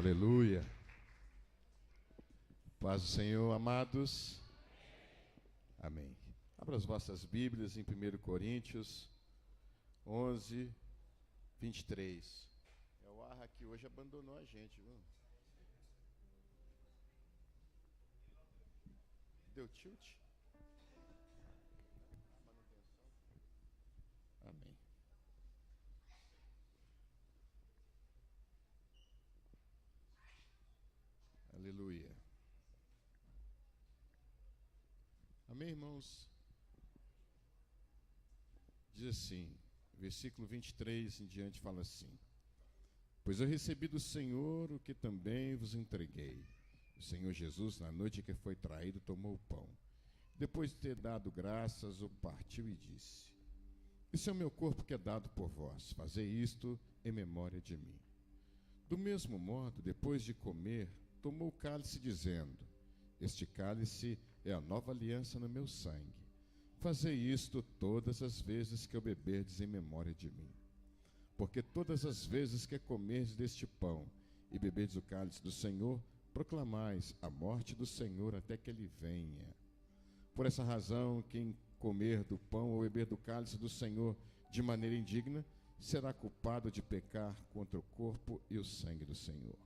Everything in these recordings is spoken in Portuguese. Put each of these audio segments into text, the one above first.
Aleluia. Paz do Senhor, amados. Amém. Abra as vossas Bíblias em 1 Coríntios 11, 23. O Arra que hoje abandonou a gente, viu? Deu tilt? Amém. Aleluia. Amém, irmãos? Diz assim, versículo 23 em diante fala assim: Pois eu recebi do Senhor o que também vos entreguei. O Senhor Jesus, na noite em que foi traído, tomou o pão. Depois de ter dado graças, o partiu e disse: Esse é o meu corpo que é dado por vós. Fazei isto em memória de mim. Do mesmo modo, depois de comer, tomou o cálice, dizendo: Este cálice é a nova aliança no meu sangue. Fazei isto todas as vezes que o beberdes em memória de mim. Porque todas as vezes que comerdes deste pão e beberdes o cálice do Senhor, proclamais a morte do Senhor até que ele venha. Por essa razão, quem comer do pão ou beber do cálice do Senhor de maneira indigna, será culpado de pecar contra o corpo e o sangue do Senhor.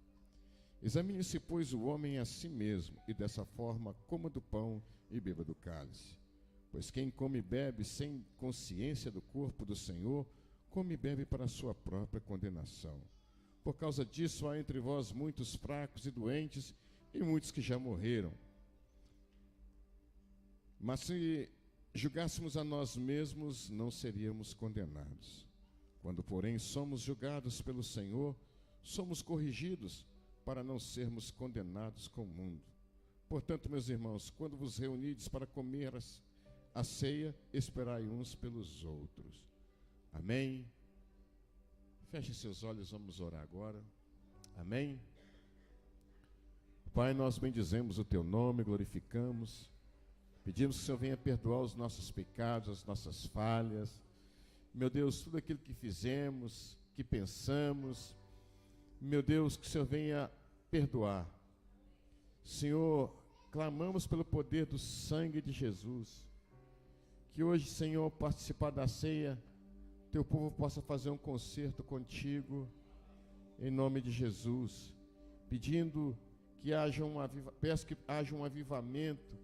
Examine-se, pois, o homem a si mesmo, e dessa forma coma do pão e beba do cálice. Pois quem come e bebe sem consciência do corpo do Senhor, come e bebe para a sua própria condenação. Por causa disso há entre vós muitos fracos e doentes, e muitos que já morreram. Mas se julgássemos a nós mesmos, não seríamos condenados. Quando, porém, somos julgados pelo Senhor, somos corrigidos, para não sermos condenados com o mundo. Portanto, meus irmãos, quando vos reunides para comer a ceia, esperai uns pelos outros. Amém? Feche seus olhos, vamos orar agora. Amém? Pai, nós bendizemos o teu nome, glorificamos. Pedimos que o Senhor venha perdoar os nossos pecados, as nossas falhas. Meu Deus, tudo aquilo que fizemos, que pensamos, meu Deus, que o Senhor venha perdoar. Senhor, clamamos pelo poder do sangue de Jesus. Que hoje, Senhor, participar da ceia, teu povo possa fazer um concerto contigo, em nome de Jesus. Pedindo que peço que haja um avivamento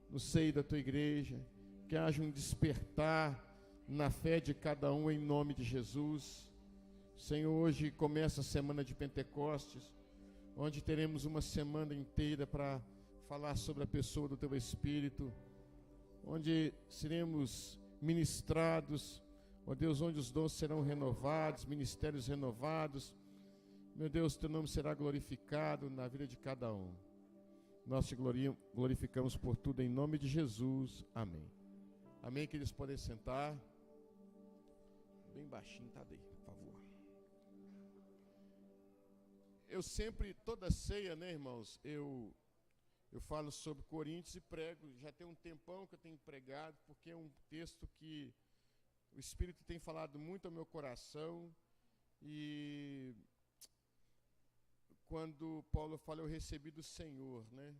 no seio da tua igreja, que haja um despertar na fé de cada um, em nome de Jesus. Senhor, hoje começa a semana de Pentecostes, onde teremos uma semana inteira para falar sobre a pessoa do Teu Espírito, onde seremos ministrados, ó Deus, onde os dons serão renovados, ministérios renovados. Meu Deus, Teu nome será glorificado na vida de cada um. Nós te glorificamos por tudo em nome de Jesus. Amém. Amém, que eles podem sentar. Bem baixinho, tá daí, por favor. Eu sempre, toda ceia, né, irmãos, eu falo sobre Coríntios e prego. Já tem um tempão que eu tenho pregado, porque é um texto que o Espírito tem falado muito ao meu coração. E quando Paulo fala, eu recebi do Senhor, né,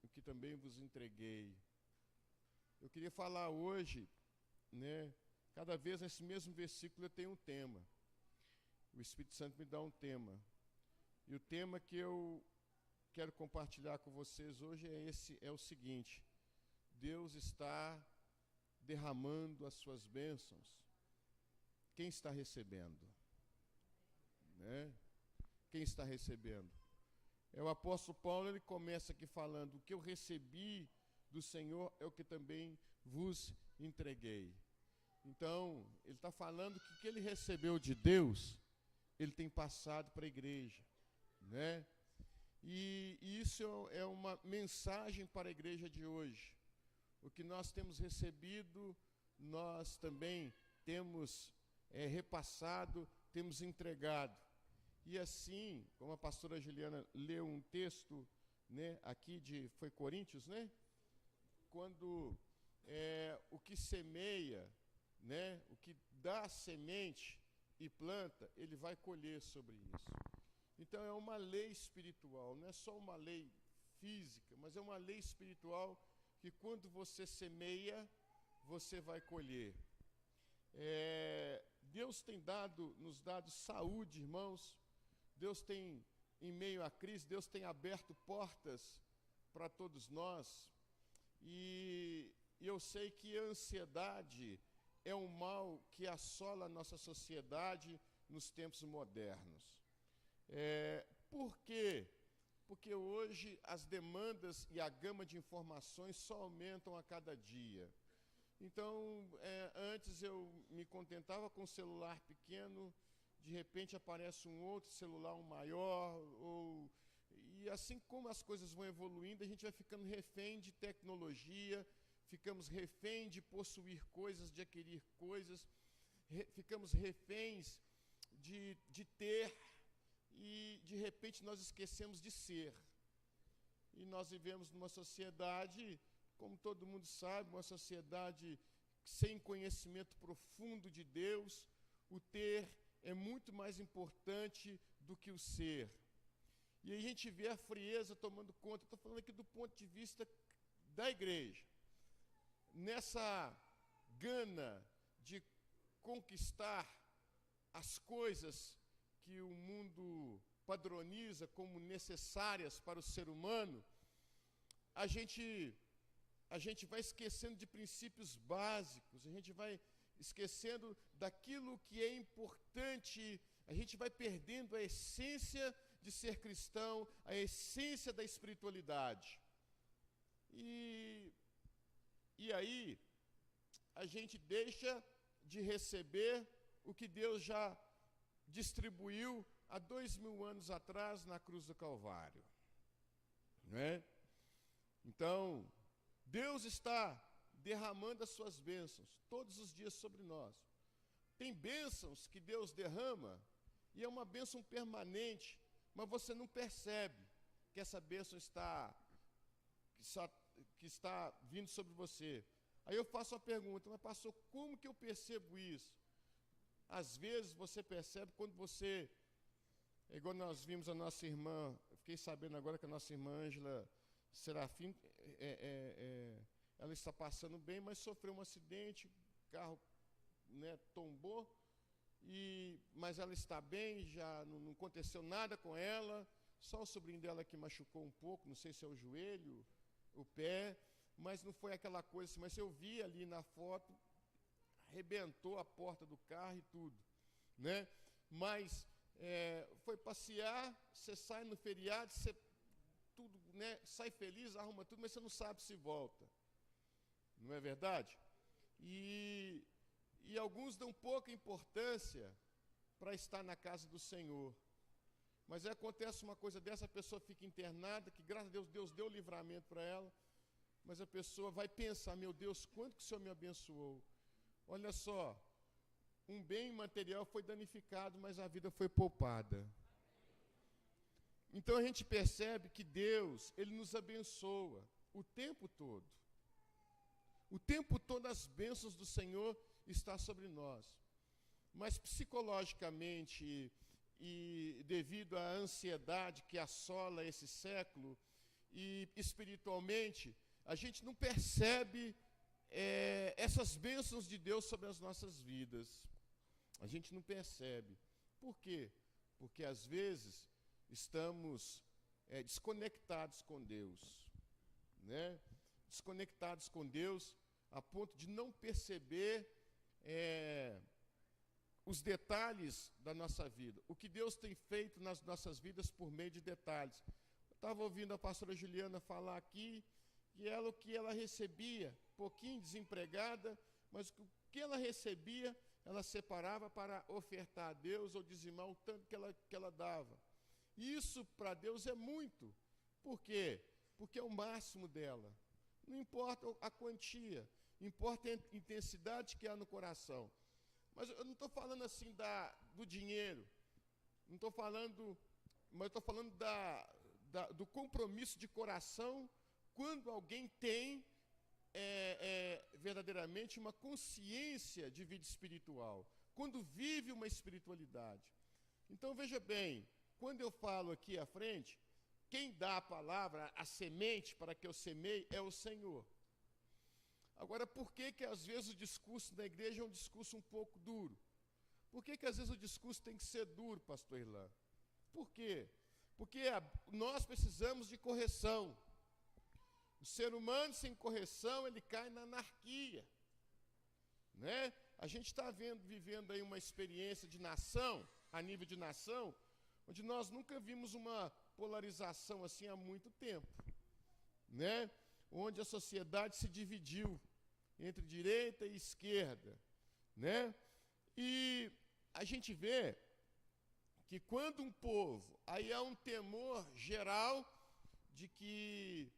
o que também vos entreguei. Eu queria falar hoje, né, cada vez nesse mesmo versículo eu tenho um tema. O Espírito Santo me dá um tema. E o tema que eu quero compartilhar com vocês hoje é o seguinte: Deus está derramando as suas bênçãos. Quem está recebendo? Né? Quem está recebendo? É o apóstolo Paulo, ele começa aqui falando: o que eu recebi do Senhor é o que também vos entreguei. Então, ele está falando que o que ele recebeu de Deus, ele tem passado para a igreja, né? E isso é uma mensagem para a igreja de hoje. O que nós temos recebido, nós também temos repassado, temos entregado. E assim, como a pastora Juliana leu um texto, né, aqui foi Coríntios, né? Quando o que semeia, né, o que dá semente e planta, ele vai colher sobre isso. Então é uma lei espiritual, não é só uma lei física, mas é uma lei espiritual que quando você semeia, você vai colher. Deus tem nos dado saúde, irmãos. Deus tem, em meio à crise, Deus tem aberto portas para todos nós. E eu sei que a ansiedade é um mal que assola a nossa sociedade nos tempos modernos. Por quê? Porque hoje as demandas e a gama de informações só aumentam a cada dia. Então, antes eu me contentava com um celular pequeno, de repente aparece um outro celular, um maior, e assim como as coisas vão evoluindo, a gente vai ficando refém de tecnologia, ficamos refém de possuir coisas, de adquirir coisas, ficamos reféns de ter, e de repente nós esquecemos de ser. E nós vivemos numa sociedade, como todo mundo sabe, uma sociedade sem conhecimento profundo de Deus. O ter é muito mais importante do que o ser. E aí a gente vê a frieza tomando conta. Estou falando aqui do ponto de vista da igreja. Nessa gana de conquistar as coisas que o mundo padroniza como necessárias para o ser humano, a gente vai esquecendo de princípios básicos, a gente vai esquecendo daquilo que é importante, a gente vai perdendo a essência de ser cristão, a essência da espiritualidade. E aí, a gente deixa de receber o que Deus já distribuiu há 2000 anos atrás na cruz do Calvário. Não é? Então, Deus está derramando as suas bênçãos todos os dias sobre nós. Tem bênçãos que Deus derrama e é uma bênção permanente, mas você não percebe que essa bênção está vindo sobre você. Aí eu faço uma pergunta, mas pastor, como que eu percebo isso? Às vezes você percebe quando você, igual nós vimos a nossa irmã, fiquei sabendo agora que a nossa irmã Ângela Serafim, ela está passando bem, mas sofreu um acidente, o carro, tombou, mas ela está bem, já não aconteceu nada com ela, só o sobrinho dela que machucou um pouco, não sei se é o joelho, o pé, mas não foi aquela coisa assim, mas eu vi ali na foto, arrebentou a porta do carro e tudo, né? Mas foi passear, você sai no feriado, você tudo, né, sai feliz, arruma tudo, mas você não sabe se volta. Não é verdade? E alguns dão pouca importância para estar na casa do Senhor. Mas aí acontece uma coisa dessa, a pessoa fica internada, que graças a Deus, Deus deu livramento para ela, mas a pessoa vai pensar, meu Deus, quanto que o Senhor me abençoou. Olha só, um bem material foi danificado, mas a vida foi poupada. Então a gente percebe que Deus, Ele nos abençoa o tempo todo. O tempo todo as bênçãos do Senhor estão sobre nós. Mas psicologicamente e devido à ansiedade que assola esse século, e espiritualmente, a gente não percebe essas bênçãos de Deus sobre as nossas vidas. A gente não percebe. Por quê? Porque às vezes estamos desconectados com Deus, né? Desconectados com Deus a ponto de não perceber os detalhes da nossa vida, o que Deus tem feito nas nossas vidas por meio de detalhes. Eu estava ouvindo a pastora Juliana falar aqui, que o que ela recebia, pouquinho desempregada, mas o que ela recebia, ela separava para ofertar a Deus ou dizimar o tanto que ela dava. Isso para Deus é muito. Por quê? Porque é o máximo dela. Não importa a quantia, importa a intensidade que há no coração. Mas eu não estou falando assim do dinheiro, não estou falando, mas estou falando do compromisso de coração quando alguém tem verdadeiramente uma consciência de vida espiritual, quando vive uma espiritualidade. Então veja bem, quando eu falo aqui à frente, quem dá a palavra, a semente para que eu semeie é o Senhor. Agora, por que às vezes o discurso da igreja é um discurso um pouco duro? Por que às vezes o discurso tem que ser duro, pastor Irlan? Por quê? Porque nós precisamos de correção. O ser humano sem correção, ele cai na anarquia. Né? A gente está vivendo aí uma experiência de nação, a nível de nação, onde nós nunca vimos uma polarização assim há muito tempo. Né? Onde a sociedade se dividiu entre direita e esquerda, né? E a gente vê que quando um povo, aí há um temor geral de que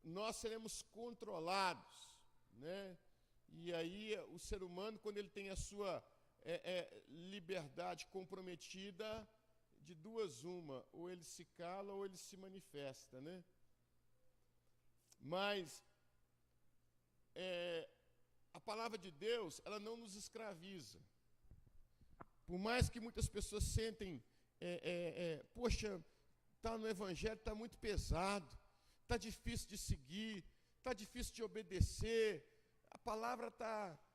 nós seremos controlados, né? E aí o ser humano, quando ele tem a sua liberdade comprometida, de duas uma, ou ele se cala ou ele se manifesta, né? Mas a palavra de Deus, ela não nos escraviza. Por mais que muitas pessoas sentem, poxa, está no Evangelho, está muito pesado, está difícil de seguir, está difícil de obedecer, a palavra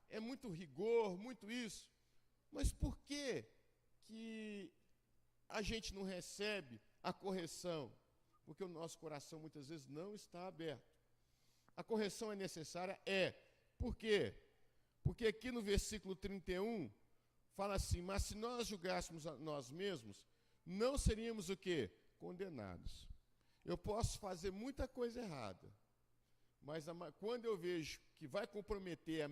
é muito rigor, muito isso. Mas por que a gente não recebe a correção? Porque o nosso coração muitas vezes não está aberto. A correção é necessária? Por quê? Porque aqui no versículo 31, fala assim, mas se nós julgássemos a nós mesmos, não seríamos o quê? Condenados. Eu posso fazer muita coisa errada, mas quando eu vejo que vai comprometer a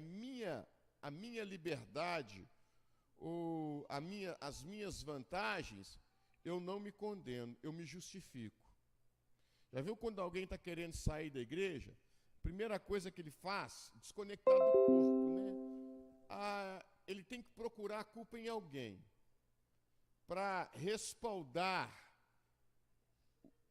minha liberdade, ou as minhas vantagens, eu não me condeno, eu me justifico. Já viu quando alguém está querendo sair da igreja? Primeira coisa que ele faz, desconectar do corpo, né? Ele tem que procurar a culpa em alguém para respaldar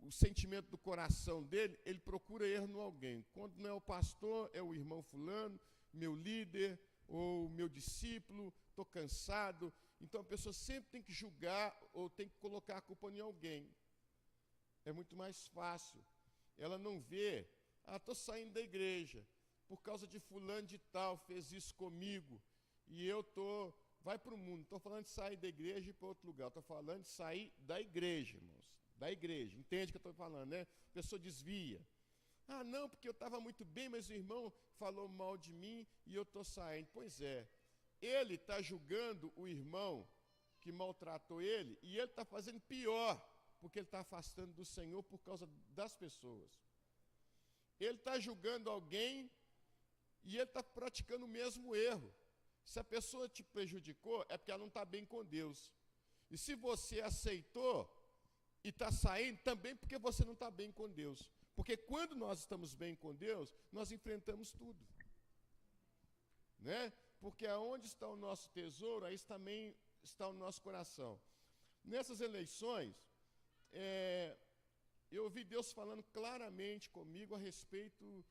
o sentimento do coração dele. Ele procura erro no alguém. Quando não é o pastor, é o irmão fulano, meu líder ou meu discípulo. Estou cansado. Então a pessoa sempre tem que julgar ou tem que colocar a culpa em alguém. É muito mais fácil. Ela não vê, estou saindo da igreja por causa de fulano de tal, fez isso comigo, e eu vai para o mundo. Não estou falando de sair da igreja e ir para outro lugar, estou falando de sair da igreja, irmãos, da igreja. Entende o que eu estou falando, né? A pessoa desvia. Não, porque eu estava muito bem, mas o irmão falou mal de mim e eu estou saindo. Pois é, ele está julgando o irmão que maltratou ele, e ele está fazendo pior, porque ele está afastando do Senhor por causa das pessoas. Ele está julgando alguém e ele está praticando o mesmo erro. Se a pessoa te prejudicou, é porque ela não está bem com Deus. E se você aceitou e está saindo, também porque você não está bem com Deus. Porque quando nós estamos bem com Deus, nós enfrentamos tudo. Né? Porque aonde está o nosso tesouro, aí também está o nosso coração. Nessas eleições, eu ouvi Deus falando claramente comigo a respeito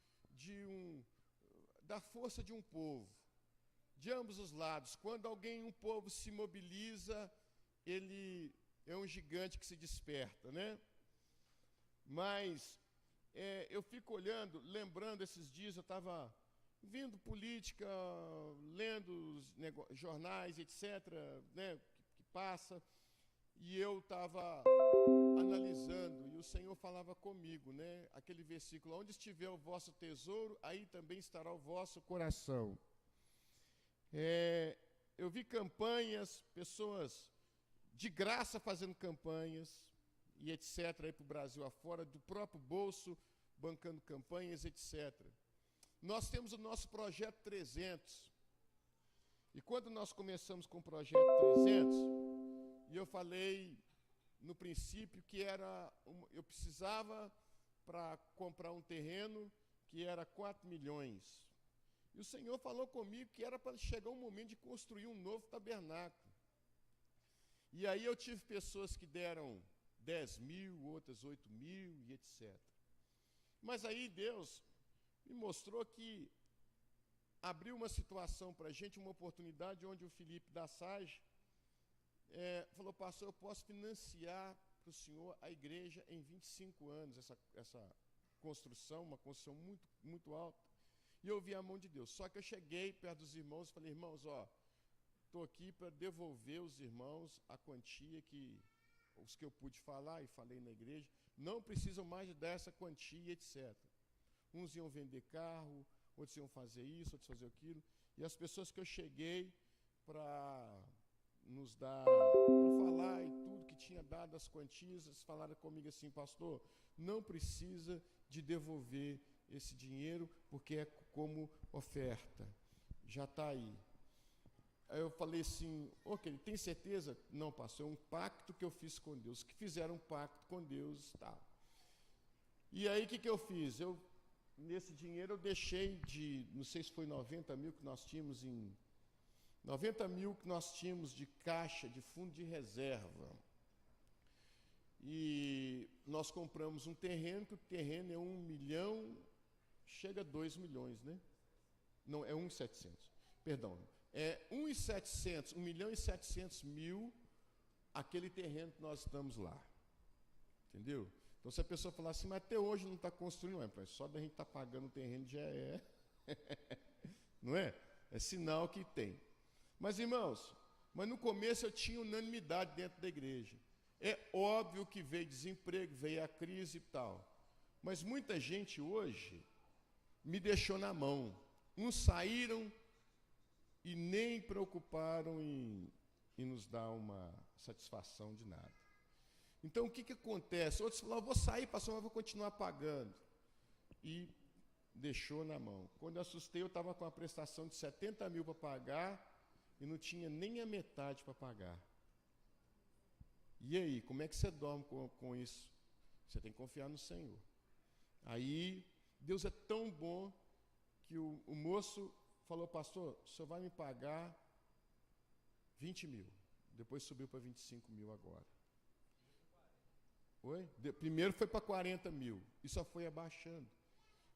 da força de um povo, de ambos os lados. Quando um povo se mobiliza, ele é um gigante que se desperta, né? Mas eu fico olhando, lembrando esses dias, eu estava vendo política, lendo os jornais, etc., né, que passa, e eu estava analisando, e o Senhor falava comigo, né? Aquele versículo, onde estiver o vosso tesouro, aí também estará o vosso coração. Eu vi campanhas, pessoas de graça fazendo campanhas, e etc., aí para o Brasil afora, do próprio bolso, bancando campanhas, etc. Nós temos o nosso projeto 300, e quando nós começamos com o projeto 300, e eu falei no princípio que eu precisava para comprar um terreno que era 4 milhões. E o Senhor falou comigo que era para chegar um momento de construir um novo tabernáculo. E aí eu tive pessoas que deram 10 mil, outras 8 mil e etc. Mas aí Deus me mostrou que abriu uma situação para a gente, uma oportunidade onde o Felipe da Sage falou, pastor, eu posso financiar para para o senhor a igreja em 25 anos, essa construção, uma construção muito, muito alta. E eu vi a mão de Deus. Só que eu cheguei perto dos irmãos e falei, irmãos, estou aqui para devolver os irmãos a quantia os que eu pude falar, e falei na igreja, não precisam mais dessa quantia, etc. Uns iam vender carro, outros iam fazer isso, outros fazer aquilo. E as pessoas que eu cheguei para nos dar, para falar e tudo que tinha dado as quantias, falaram comigo assim, pastor, não precisa de devolver esse dinheiro, porque é como oferta, já está aí. Aí eu falei assim, ok, tem certeza? Não, pastor, é um pacto que eu fiz com Deus, que fizeram um pacto com Deus, tá. E aí o que eu fiz? Nesse dinheiro eu deixei não sei se foi 90 mil que nós tínhamos 90 mil que nós tínhamos de caixa, de fundo de reserva. E nós compramos um terreno, que o terreno é 1 milhão, chega a 2 milhões, né? Não, é 1.700, perdão. É 1.700, 1 milhão e 700 mil, aquele terreno que nós estamos lá. Entendeu? Então, se a pessoa falar assim, mas até hoje não está construindo, não é, só da gente estar pagando o terreno já é. Não é? É sinal que tem. Mas, irmãos, no começo eu tinha unanimidade dentro da igreja. É óbvio que veio desemprego, veio a crise e tal. Mas muita gente hoje me deixou na mão. Uns saíram e nem preocuparam em nos dar uma satisfação de nada. Então, o que acontece? Outros falaram, vou sair, pastor, mas vou continuar pagando. E deixou na mão. Quando eu assustei, eu estava com uma prestação de 70 mil para pagar e não tinha nem a metade para pagar. E aí, como é que você dorme com isso? Você tem que confiar no Senhor. Aí, Deus é tão bom que o moço falou, pastor, o senhor vai me pagar 20 mil. Depois subiu para 25 mil agora. Oi? Primeiro foi para 40 mil. E só foi abaixando.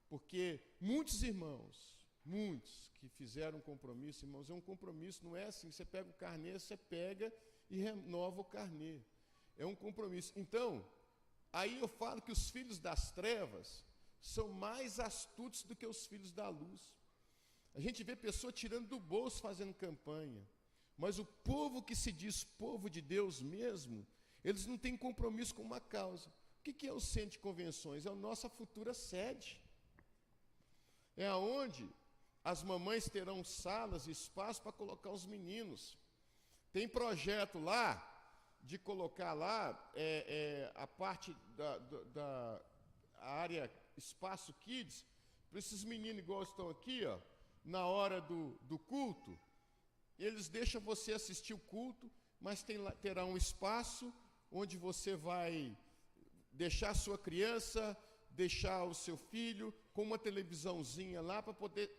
Porque muitos irmãos, muitos que fizeram um compromisso, irmãos, é um compromisso, não é assim, você pega o carnê, você pega e renova o carnê. É um compromisso. Então, aí eu falo que os filhos das trevas são mais astutos do que os filhos da luz. A gente vê pessoas tirando do bolso fazendo campanha, mas o povo que se diz povo de Deus mesmo, eles não têm compromisso com uma causa. O que é o centro de convenções? É a nossa futura sede. É aonde as mamães terão salas e espaço para colocar os meninos. Tem projeto lá de colocar lá a parte da área Espaço Kids, para esses meninos igual estão aqui, na hora do culto, eles deixam você assistir o culto, mas terá um espaço onde você vai deixar a sua criança, deixar o seu filho com uma televisãozinha lá para poder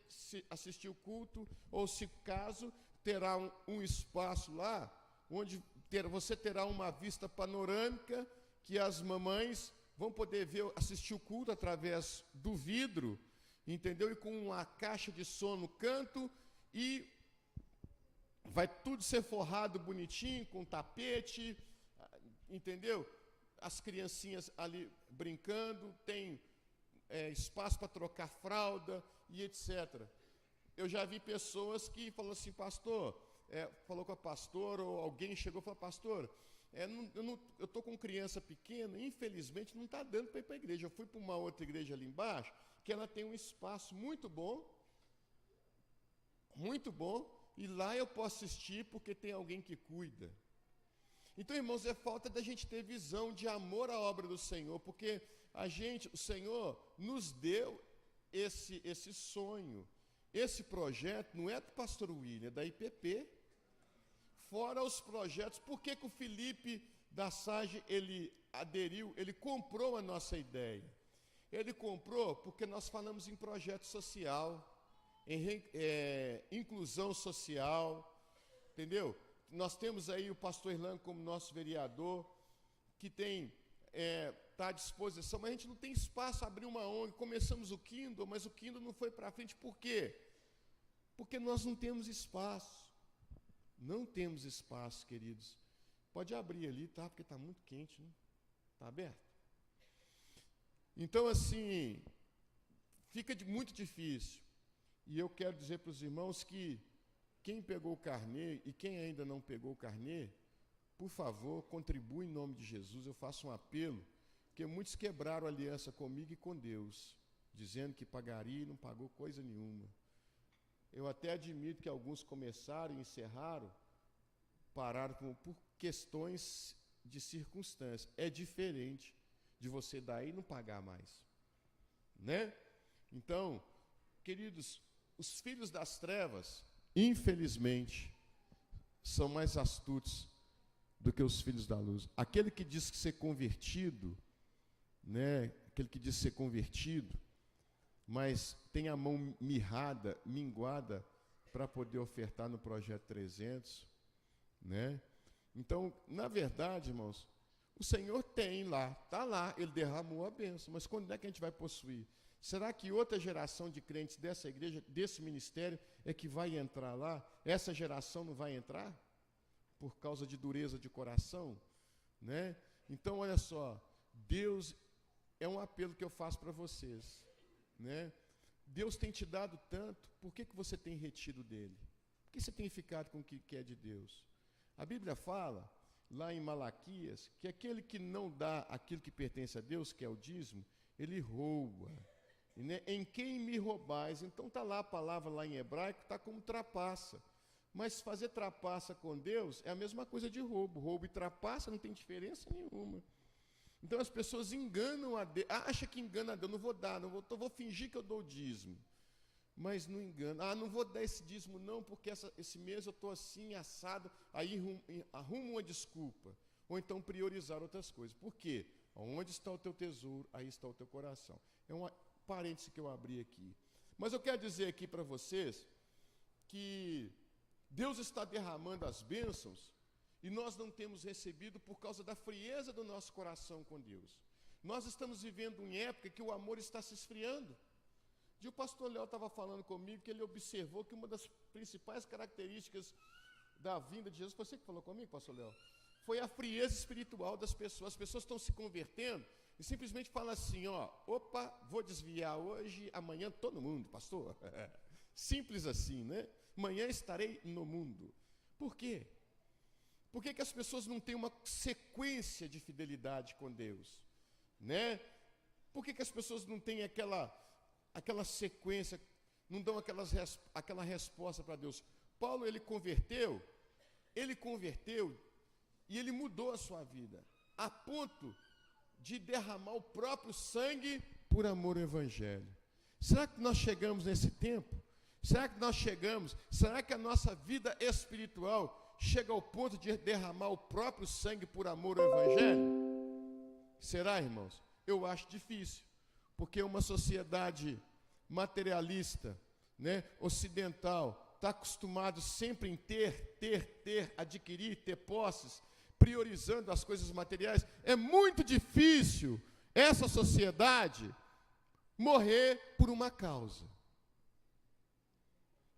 assistir o culto, ou se caso, terá um espaço lá, onde você terá uma vista panorâmica, que as mamães vão poder assistir o culto através do vidro, entendeu? E com uma caixa de som no canto, e vai tudo ser forrado bonitinho, com tapete, entendeu? As criancinhas ali brincando, tem espaço para trocar fralda e etc. Eu já vi pessoas que falaram assim, pastor, falou com a pastora, ou alguém chegou e falou, pastor, eu estou com criança pequena, infelizmente não está dando para ir para a igreja. Eu fui para uma outra igreja ali embaixo, que ela tem um espaço muito bom, e lá eu posso assistir porque tem alguém que cuida. Então, irmãos, é falta da gente ter visão de amor à obra do Senhor, porque o Senhor nos deu esse sonho, esse projeto, não é do pastor William, é da IPP, fora os projetos. Por que o Felipe da Sage, ele aderiu, ele comprou a nossa ideia? Ele comprou porque nós falamos em projeto social, em inclusão social, entendeu? Nós temos aí o pastor Irlan como nosso vereador, que está à disposição, mas a gente não tem espaço, abrir uma ONG. Começamos o Kindle, mas o Kindle não foi para frente. Por quê? Porque nós não temos espaço. Não temos espaço, queridos. Pode abrir ali, tá? Porque está muito quente, né? Está aberto? Então, assim, fica muito difícil. E eu quero dizer para os irmãos que quem pegou o carnê e quem ainda não pegou o carnê, por favor, contribua em nome de Jesus. Eu faço um apelo, porque muitos quebraram a aliança comigo e com Deus, dizendo que pagaria e não pagou coisa nenhuma. Eu até admito que alguns começaram e encerraram, pararam por questões de circunstância. É diferente de você dar e não pagar mais, né? Então, queridos, os filhos das trevas, infelizmente, são mais astutos do que os filhos da luz. Aquele que diz que ser convertido, né? Aquele que diz ser convertido, mas tem a mão mirrada, minguada, para poder ofertar no Projeto 300, né? Então, na verdade, irmãos, o Senhor tem lá, está lá, Ele derramou a bênção, mas quando é que a gente vai possuir? Será que outra geração de crentes dessa igreja, desse ministério, é que vai entrar lá? Essa geração não vai entrar? Por causa de dureza de coração, né? Então, olha só, Deus, é um apelo que eu faço para vocês, né? Deus tem te dado tanto, por que você tem retido dele? Por que você tem ficado com o que quer de Deus? A Bíblia fala, lá em Malaquias, que aquele que não dá aquilo que pertence a Deus, que é o dízimo, ele rouba. E, né, em quem me roubais? Então está lá a palavra lá em hebraico, está como trapaça. Mas fazer trapaça com Deus é a mesma coisa de roubo. Roubo e trapaça não tem diferença nenhuma. Então as pessoas enganam a Deus, acham que engana a Deus, não vou dar, vou fingir que eu dou o dízimo. Mas não engana, não vou dar esse dízimo não, porque esse mês eu estou assim, assado, aí arruma uma desculpa. Ou então priorizar outras coisas. Por quê? Onde está o teu tesouro, aí está o teu coração. É um parêntese que eu abri aqui. Mas eu quero dizer aqui para vocês que Deus está derramando as bênçãos e nós não temos recebido por causa da frieza do nosso coração com Deus. Nós estamos vivendo uma época que o amor está se esfriando. E o pastor Léo estava falando comigo que ele observou que uma das principais características da vinda de Jesus, foi você que falou comigo, pastor Léo? Foi a frieza espiritual das pessoas. As pessoas estão se convertendo e simplesmente falam assim, opa, vou desviar hoje, amanhã estou no mundo, pastor. Simples assim, né? Amanhã estarei no mundo. Por quê? Por que as pessoas não têm uma sequência de fidelidade com Deus? Né? Por que as pessoas não têm aquela sequência, não dão aquela resposta para Deus? Paulo, ele converteu e ele mudou a sua vida, a ponto de derramar o próprio sangue por amor ao Evangelho. Será que nós chegamos nesse tempo? Será que a nossa vida espiritual chega ao ponto de derramar o próprio sangue por amor ao Evangelho? Será, irmãos? Eu acho difícil, porque uma sociedade materialista, né, ocidental, está acostumado sempre em ter, adquirir, ter posses, priorizando as coisas materiais. É muito difícil essa sociedade morrer por uma causa.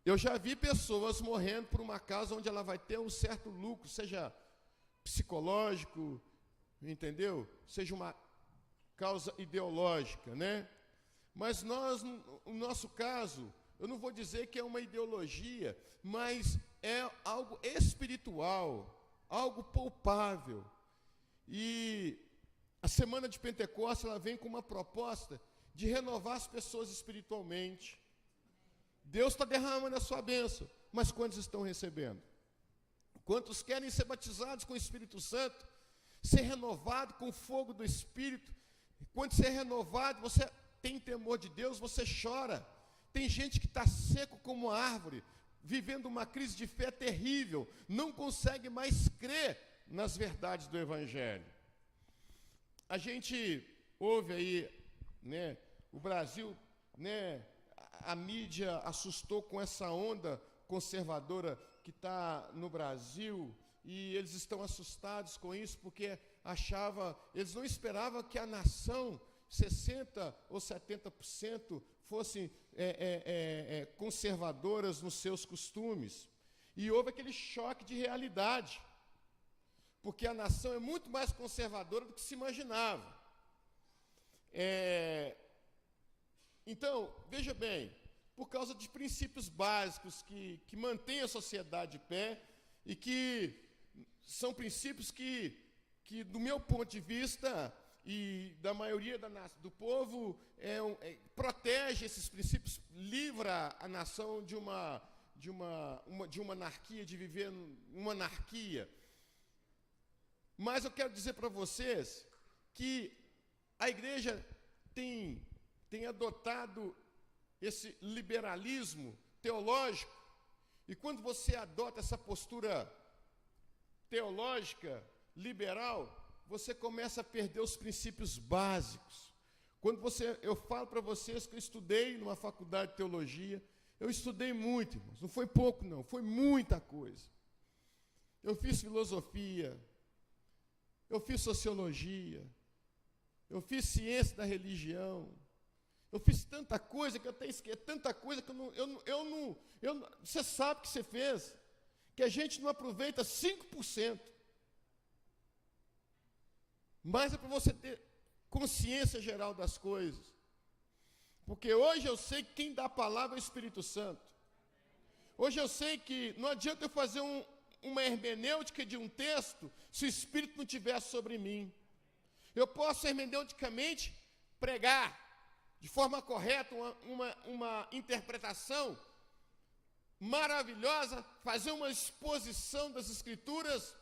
Eu já vi pessoas morrendo por uma causa onde ela vai ter um certo lucro, seja psicológico, entendeu? Seja uma causa ideológica, né? Mas nós, no nosso caso, eu não vou dizer que é uma ideologia, mas é algo espiritual, algo palpável. E a semana de Pentecostes, ela vem com uma proposta de renovar as pessoas espiritualmente. Deus está derramando a sua bênção, mas quantos estão recebendo? Quantos querem ser batizados com o Espírito Santo, ser renovado com o fogo do Espírito? Quando você é renovado, você tem temor de Deus, você chora. Tem gente que está seco como árvore, vivendo uma crise de fé terrível, não consegue mais crer nas verdades do Evangelho. A gente ouve aí, né, o Brasil, né, a mídia assustou com essa onda conservadora que está no Brasil, e eles estão assustados com isso, porque eles não esperavam que a nação, 60% ou 70%, fossem conservadoras nos seus costumes. E houve aquele choque de realidade. porque a nação é muito mais conservadora do que se imaginava. Então, veja bem, por causa de princípios básicos que mantêm a sociedade de pé e que são princípios que, do meu ponto de vista e da maioria do povo, protege esses princípios, livra a nação de uma anarquia, de viver numa anarquia. Mas eu quero dizer para vocês que a igreja tem adotado esse liberalismo teológico, e quando você adota essa postura teológica, liberal, você começa a perder os princípios básicos. Eu falo para vocês que eu estudei numa faculdade de teologia, eu estudei muito, irmãos, não foi pouco não, foi muita coisa. Eu fiz filosofia, eu fiz sociologia, eu fiz ciência da religião, eu fiz tanta coisa que eu até esqueci, tanta coisa que você sabe que você fez, que a gente não aproveita 5%. Mas é para você ter consciência geral das coisas. Porque hoje eu sei que quem dá a palavra é o Espírito Santo. Hoje eu sei que não adianta eu fazer uma hermenêutica de um texto se o Espírito não estiver sobre mim. Eu posso hermeneuticamente pregar de forma correta uma interpretação maravilhosa, fazer uma exposição das Escrituras,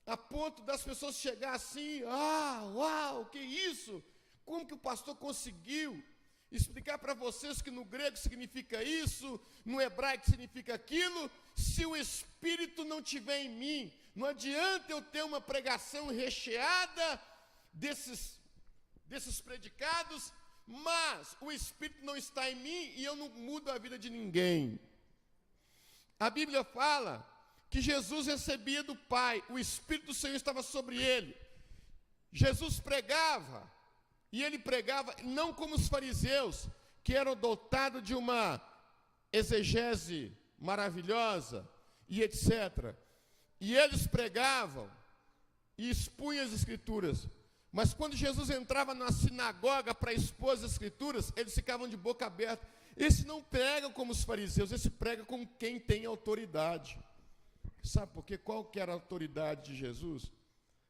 a ponto das pessoas chegar assim, uau, que isso? Como que o pastor conseguiu explicar para vocês que no grego significa isso, no hebraico significa aquilo, se o Espírito não estiver em mim? Não adianta eu ter uma pregação recheada desses predicados, mas o Espírito não está em mim e eu não mudo a vida de ninguém. A Bíblia fala que Jesus recebia do Pai, o Espírito do Senhor estava sobre ele. Jesus pregava, e ele pregava não como os fariseus, que eram dotados de uma exegese maravilhosa, e etc. E eles pregavam e expunham as Escrituras. Mas quando Jesus entrava na sinagoga para expor as Escrituras, eles ficavam de boca aberta. Esses não pregam como os fariseus, esses pregam como quem tem autoridade. Sabe por quê? Qual que era a autoridade de Jesus?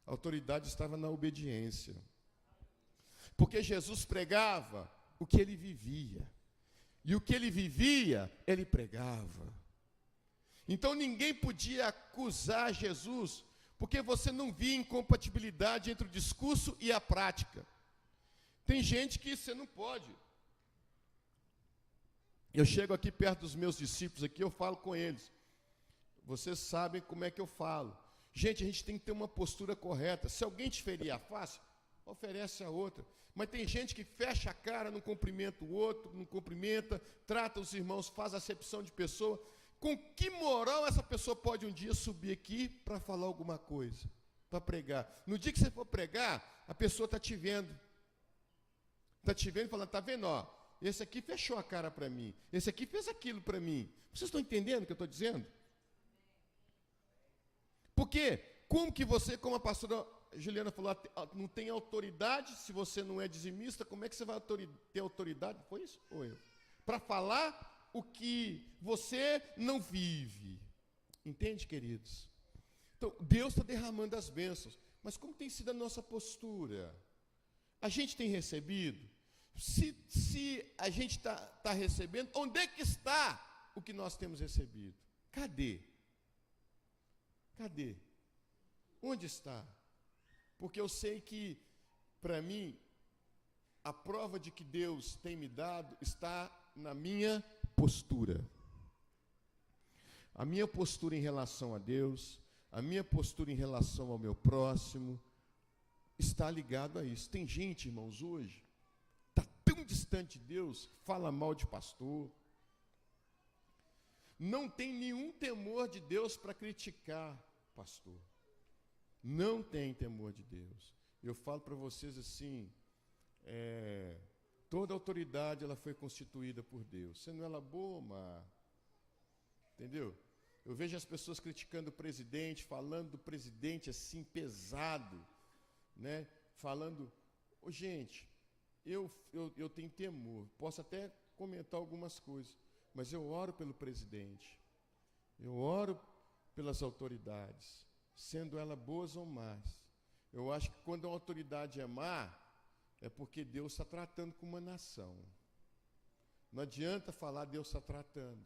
A autoridade estava na obediência. Porque Jesus pregava o que ele vivia. E o que ele vivia, ele pregava. Então ninguém podia acusar Jesus, porque você não via incompatibilidade entre o discurso e a prática. Tem gente que você não pode. Eu chego aqui perto dos meus discípulos aqui, eu falo com eles. Vocês sabem como é que eu falo. Gente, a gente tem que ter uma postura correta. Se alguém te ferir a face, oferece a outra. Mas tem gente que fecha a cara, não cumprimenta o outro, não cumprimenta, trata os irmãos, faz acepção de pessoa. Com que moral essa pessoa pode um dia subir aqui para falar alguma coisa, para pregar? No dia que você for pregar, a pessoa está te vendo. Está te vendo e falando, está vendo, ó, esse aqui fechou a cara para mim, esse aqui fez aquilo para mim. Vocês estão entendendo o que eu estou dizendo? Porque, como que você, como a pastora Juliana falou, não tem autoridade, se você não é dizimista, como é que você vai ter autoridade? Foi isso? Ou eu? Para falar o que você não vive. Entende, queridos? Então, Deus está derramando as bênçãos. Mas como tem sido a nossa postura? A gente tem recebido? Se a gente está recebendo, onde é que está o que nós temos recebido? Cadê? Cadê? Onde está? Porque eu sei que, para mim, a prova de que Deus tem me dado está na minha postura. A minha postura em relação a Deus, a minha postura em relação ao meu próximo, está ligado a isso. Tem gente, irmãos, hoje, está tão distante de Deus, fala mal de pastor, não tem nenhum temor de Deus para criticar pastor. Não tem temor de Deus. Eu falo para vocês assim, toda autoridade ela foi constituída por Deus. Sendo ela boa, mas, entendeu? Eu vejo as pessoas criticando o presidente, falando do presidente assim, pesado, né? Falando, gente, eu tenho temor, posso até comentar algumas coisas, mas eu oro pelo presidente, eu oro pelas autoridades, sendo elas boas ou más. Eu acho que quando a autoridade é má, é porque Deus está tratando com uma nação. Não adianta falar Deus está tratando.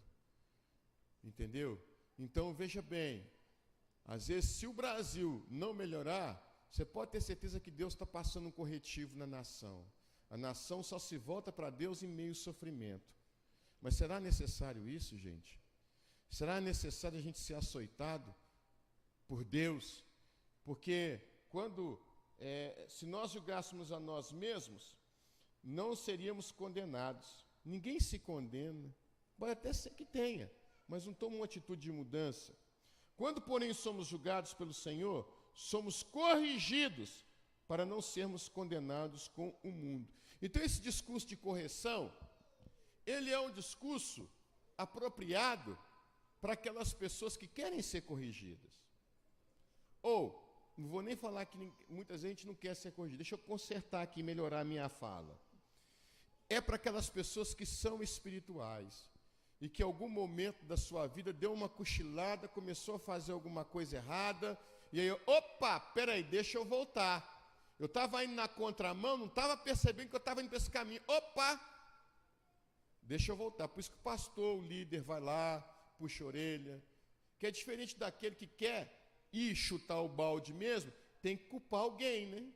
Entendeu? Então, veja bem, às vezes, se o Brasil não melhorar, você pode ter certeza que Deus está passando um corretivo na nação. A nação só se volta para Deus em meio ao sofrimento. Mas será necessário isso, gente? Será necessário a gente ser açoitado por Deus? Porque se nós julgássemos a nós mesmos, não seríamos condenados. Ninguém se condena, pode até ser que tenha, mas não toma uma atitude de mudança. Quando, porém, somos julgados pelo Senhor, somos corrigidos para não sermos condenados com o mundo. Então, esse discurso de correção, ele é um discurso apropriado para aquelas pessoas que querem ser corrigidas. Ou, não vou nem falar que muita gente não quer ser corrigida. Deixa eu consertar aqui, melhorar a minha fala. É para aquelas pessoas que são espirituais e que em algum momento da sua vida deu uma cochilada, começou a fazer alguma coisa errada, e aí, opa, peraí, deixa eu voltar. Eu estava indo na contramão, não estava percebendo que eu estava indo para esse caminho. Opa, deixa eu voltar. Por isso que o pastor, o líder, vai lá, puxa a orelha, que é diferente daquele que quer ir chutar o balde mesmo, tem que culpar alguém, né?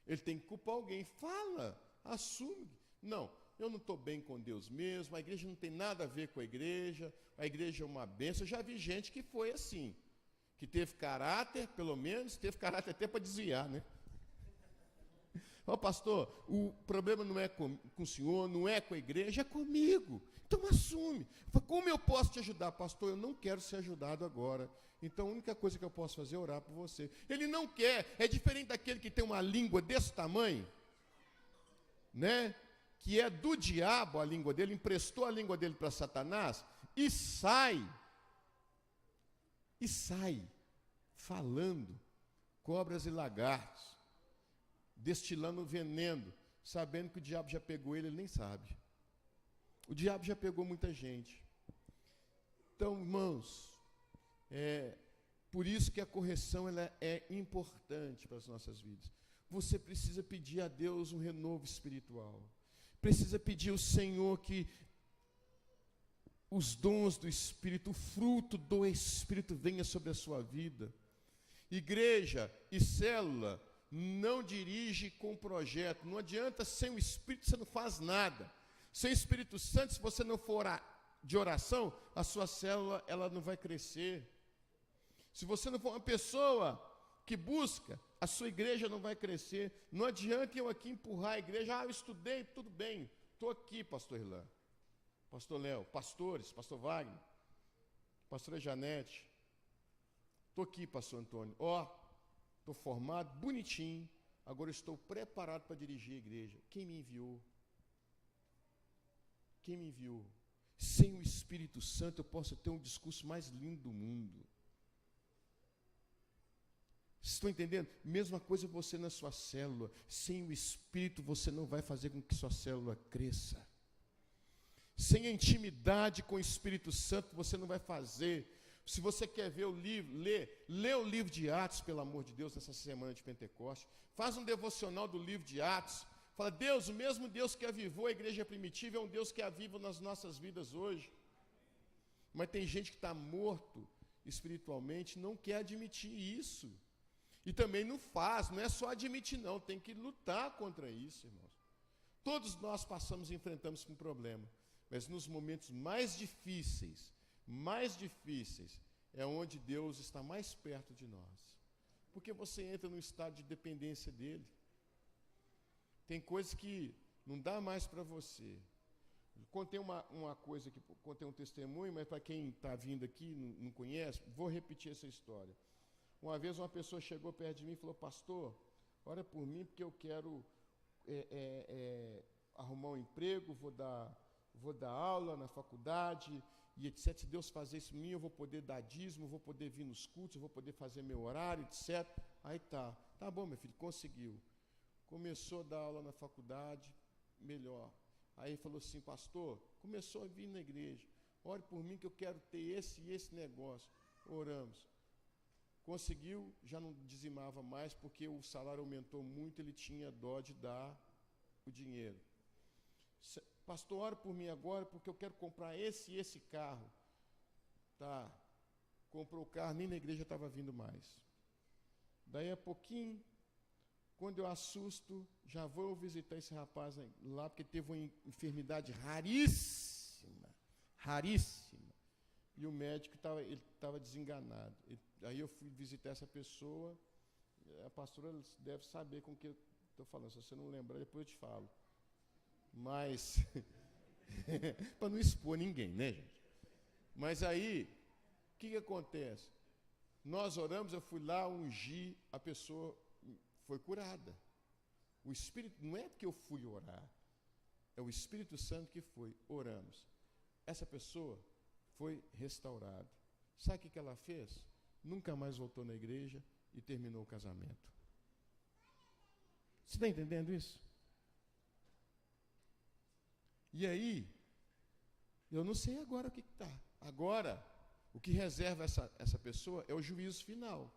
Ele tem que culpar alguém. Fala, assume. Não, eu não estou bem com Deus mesmo, a igreja não tem nada a ver com a igreja é uma bênção. Eu já vi gente que foi assim, que teve caráter, pelo menos, teve caráter até para desviar, né? Ó, pastor, o problema não é com o senhor, não é com a igreja, é comigo. Então assume. Como eu posso te ajudar? Pastor, eu não quero ser ajudado agora. Então a única coisa que eu posso fazer é orar por você. Ele não quer, é diferente daquele que tem uma língua desse tamanho, né? Que é do diabo a língua dele, emprestou a língua dele para Satanás e sai falando cobras e lagartos, destilando veneno, sabendo que o diabo já pegou ele nem sabe. O diabo já pegou muita gente. Então, irmãos, por isso que a correção ela é importante para as nossas vidas. Você precisa pedir a Deus um renovo espiritual. Precisa pedir ao Senhor que os dons do Espírito, o fruto do Espírito venha sobre a sua vida. Igreja e célula não dirige com projeto. Não adianta, sem o Espírito você não faz nada. Sem o Espírito Santo, se você não for de oração, a sua célula ela não vai crescer. Se você não for uma pessoa que busca, a sua igreja não vai crescer. Não adianta eu aqui empurrar a igreja. Eu estudei, tudo bem. Estou aqui, pastor Irlan, pastor Léo, pastores, pastor Wagner, pastora Janete. Estou aqui, pastor Antônio. Estou formado, bonitinho. Agora estou preparado para dirigir a igreja. Quem me enviou? Quem me enviou? Sem o Espírito Santo eu posso ter um discurso mais lindo do mundo. Vocês estão entendendo? Mesma coisa você na sua célula. Sem o Espírito você não vai fazer com que sua célula cresça. Sem a intimidade com o Espírito Santo você não vai fazer. Se você quer ver o livro, lê o livro de Atos, pelo amor de Deus, nessa semana de Pentecostes. Faz um devocional do livro de Atos. Fala, Deus, o mesmo Deus que avivou a igreja primitiva é um Deus que aviva nas nossas vidas hoje. Mas tem gente que está morto espiritualmente, não quer admitir isso. E também não faz, não é só admitir não, tem que lutar contra isso, irmãos. Todos nós passamos e enfrentamos com problema, mas nos momentos mais difíceis, é onde Deus está mais perto de nós. Porque você entra num estado de dependência dele. Tem coisas que não dá mais para você. Contei uma coisa aqui, contei um testemunho, mas para quem está vindo aqui, não conhece, vou repetir essa história. Uma vez uma pessoa chegou perto de mim e falou, pastor, ora por mim porque eu quero arrumar um emprego, vou dar aula na faculdade e etc. Se Deus fazer isso em mim, eu vou poder dar dízimo, eu vou poder vir nos cultos, eu vou poder fazer meu horário, etc. Aí tá bom, meu filho, conseguiu. Começou a dar aula na faculdade, melhor. Aí falou assim, pastor, começou a vir na igreja, ore por mim que eu quero ter esse e esse negócio. Oramos. Conseguiu, já não dizimava mais, porque o salário aumentou muito, ele tinha dó de dar o dinheiro. Pastor, ore por mim agora, porque eu quero comprar esse e esse carro. Tá, comprou o carro, nem na igreja estava vindo mais. Daí a pouquinho, quando eu assusto, já vou visitar esse rapaz lá, porque teve uma enfermidade raríssima, raríssima. E o médico estava desenganado. Aí eu fui visitar essa pessoa, a pastora deve saber com o que eu estou falando, se você não lembrar, depois eu te falo. Mas, para não expor ninguém, né, gente? Mas aí, o que acontece? Nós oramos, eu fui lá, ungi, a pessoa foi curada. O Espírito, não é porque eu fui orar, é o Espírito Santo que foi, oramos. Essa pessoa foi restaurada. Sabe o que ela fez? Nunca mais voltou na igreja e terminou o casamento. Você está entendendo isso? E aí, eu não sei agora o que está. Agora, o que reserva essa pessoa é o juízo final.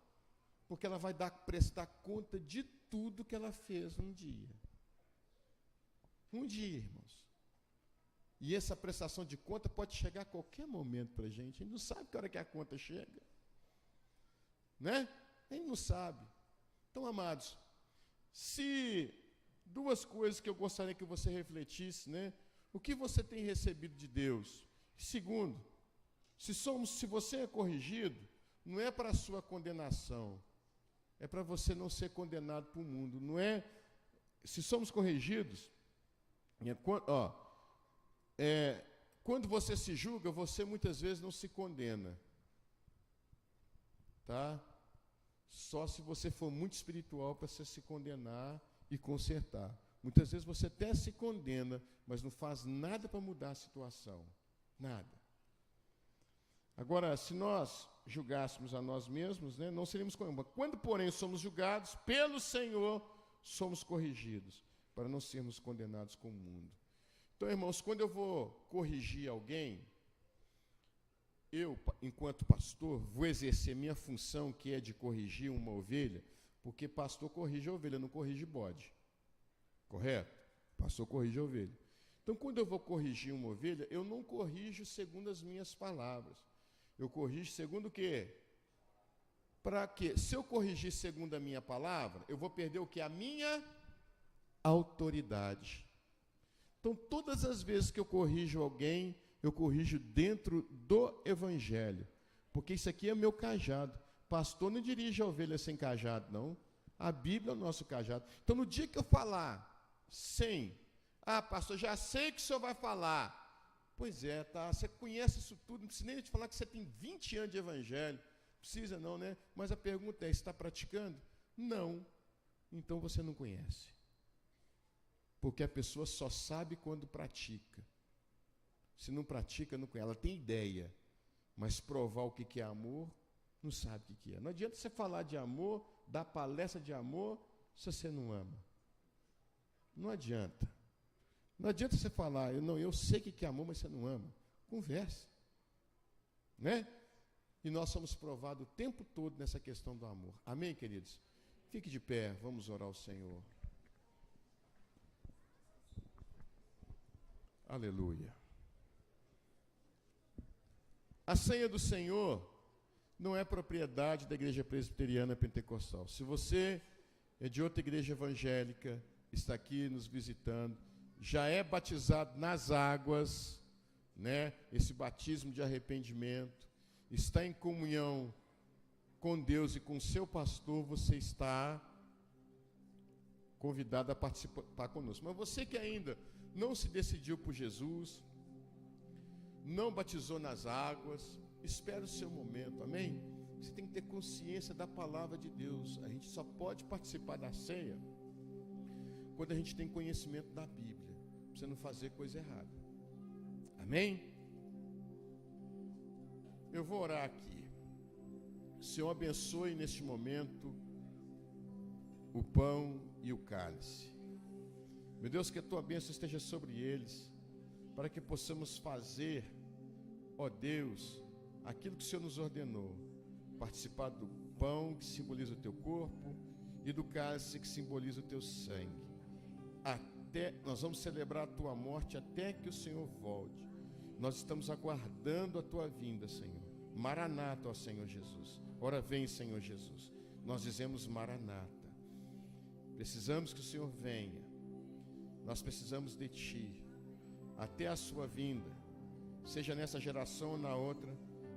Porque ela vai prestar conta de tudo que ela fez um dia. Um dia, irmãos. E essa prestação de conta pode chegar a qualquer momento para a gente. A gente não sabe que hora que a conta chega. Né? A gente não sabe. Então, amados, se duas coisas que eu gostaria que você refletisse, né? O que você tem recebido de Deus? Segundo, se você é corrigido, não é para a sua condenação, é para você não ser condenado para o mundo. Não é? Se somos corrigidos, quando você se julga, você muitas vezes não se condena. Tá? Só se você for muito espiritual para você se condenar e consertar. Muitas vezes você até se condena, mas não faz nada para mudar a situação. Nada. Agora, se nós julgássemos a nós mesmos, né, não seríamos condenados. Quando, porém, somos julgados pelo Senhor, somos corrigidos, para não sermos condenados com o mundo. Então, irmãos, quando eu vou corrigir alguém, eu, enquanto pastor, vou exercer minha função, que é de corrigir uma ovelha, porque pastor corrige a ovelha, não corrige bode. Correto? Pastor corrige a ovelha. Então, quando eu vou corrigir uma ovelha, eu não corrijo segundo as minhas palavras. Eu corrijo segundo o quê? Para quê? Se eu corrigir segundo a minha palavra, eu vou perder o quê? A minha autoridade. Então, todas as vezes que eu corrijo alguém, eu corrijo dentro do Evangelho. Porque isso aqui é meu cajado. Pastor não dirige a ovelha sem cajado, não. A Bíblia é o nosso cajado. Então, no dia que eu falar sem, pastor, já sei o que o senhor vai falar. Pois é, tá, você conhece isso tudo, não precisa nem te falar que você tem 20 anos de Evangelho. Precisa não, né? Mas a pergunta é, está praticando? Não. Então você não conhece. Porque a pessoa só sabe quando pratica. Se não pratica, não conhece. Ela tem ideia, mas provar o que é amor, não sabe o que é. Não adianta você falar de amor, dar palestra de amor, se você não ama. Não adianta. Não adianta você falar, eu sei o que é amor, mas você não ama. Converse. Né? E nós somos provados o tempo todo nessa questão do amor. Amém, queridos? Fique de pé, vamos orar ao Senhor. Aleluia. A ceia do Senhor não é propriedade da Igreja Presbiteriana Pentecostal. Se você é de outra igreja evangélica, está aqui nos visitando, já é batizado nas águas, né? Esse batismo de arrependimento, está em comunhão com Deus e com seu pastor, você está convidado a participar conosco. Mas você que ainda não se decidiu por Jesus, não batizou nas águas, espere o seu momento, amém? Você tem que ter consciência da palavra de Deus. A gente só pode participar da ceia quando a gente tem conhecimento da Bíblia, para você não fazer coisa errada. Amém? Eu vou orar aqui. Senhor, abençoe neste momento o pão e o cálice. Meu Deus, que a tua bênção esteja sobre eles, para que possamos fazer, ó Deus, aquilo que o Senhor nos ordenou, participar do pão que simboliza o teu corpo e do cálice que simboliza o teu sangue. Nós vamos celebrar a tua morte até que o Senhor volte. Nós estamos aguardando a tua vinda, Senhor. Maranata, ó Senhor Jesus. Ora vem, Senhor Jesus. Nós dizemos Maranata. Precisamos que o Senhor venha. Nós precisamos de ti. Até a sua vinda, seja nessa geração ou na outra,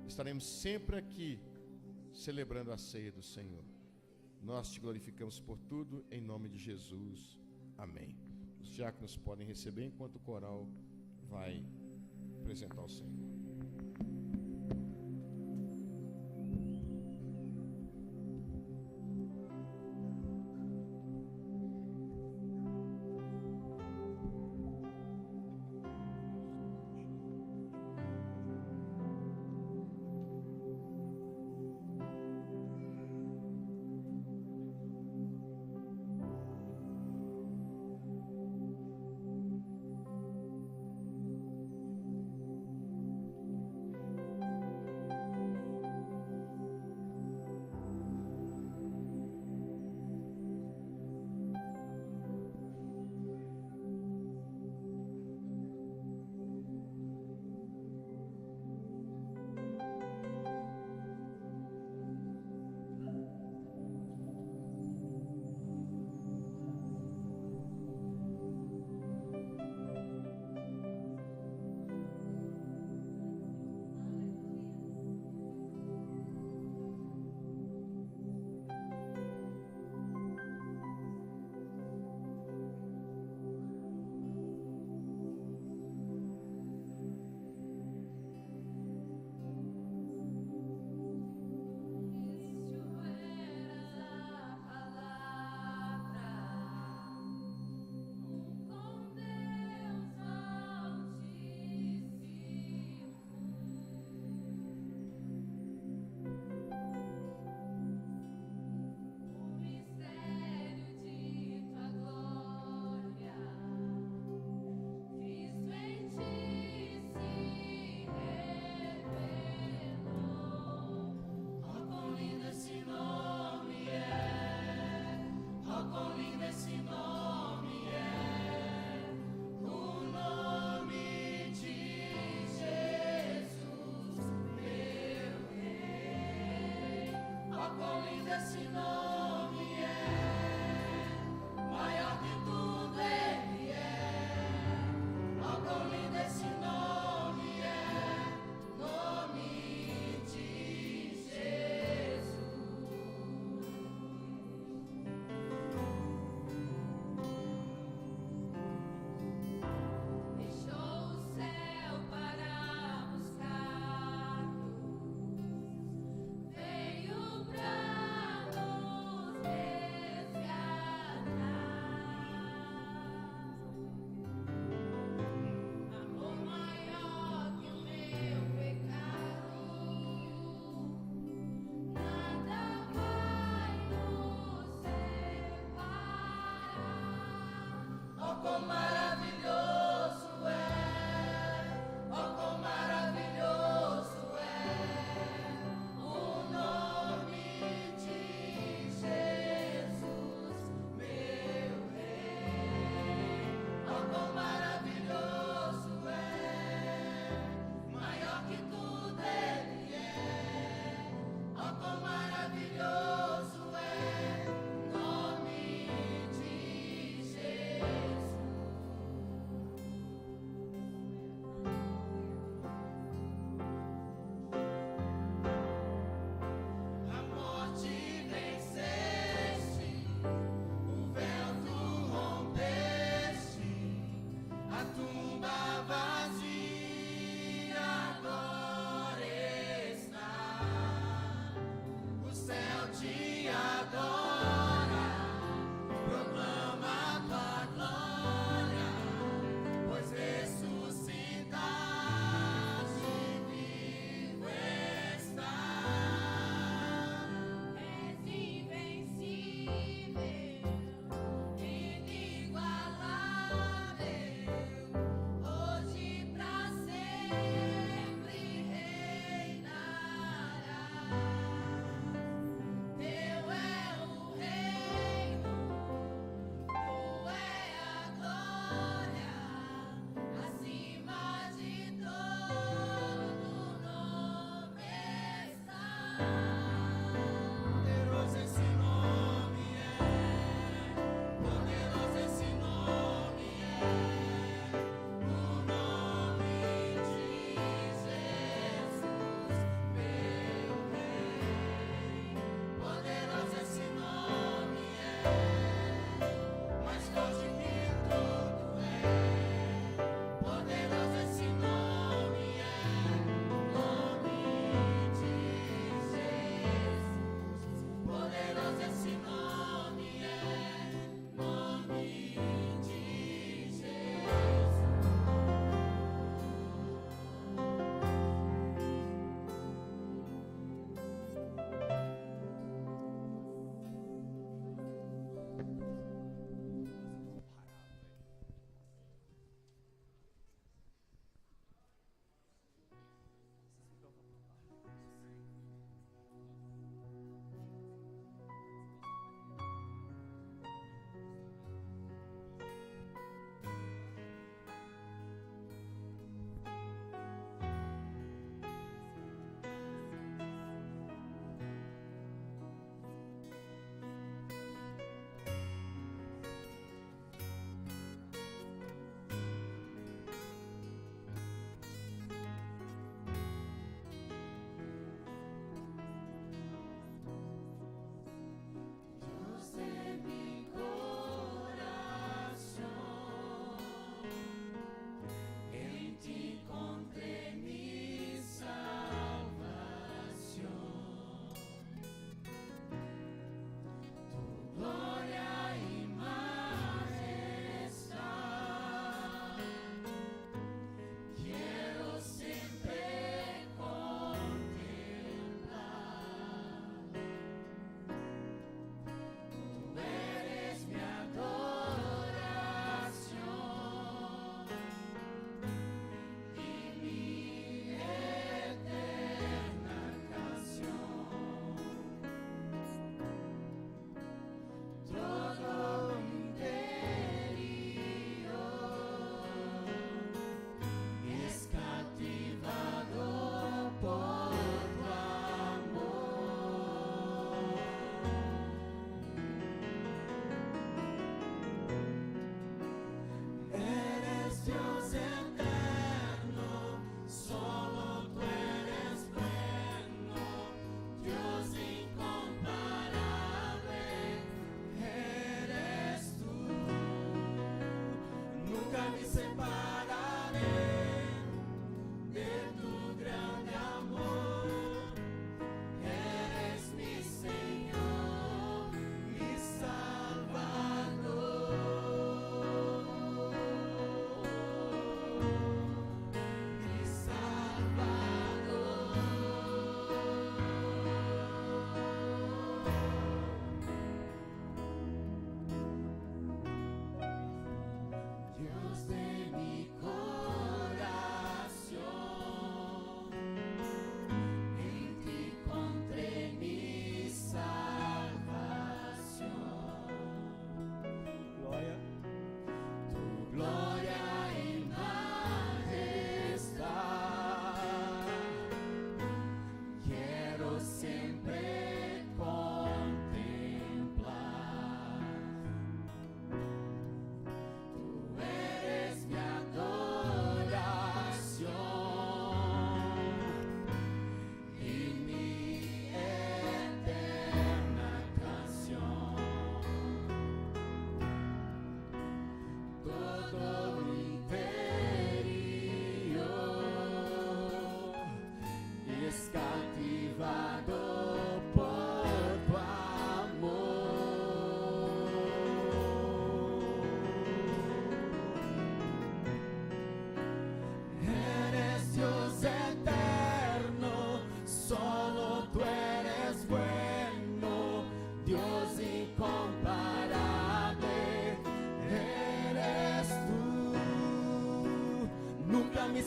estaremos sempre aqui celebrando a ceia do Senhor. Nós te glorificamos por tudo, em nome de Jesus. Amém. Os diáconos podem receber enquanto o coral vai apresentar o Senhor.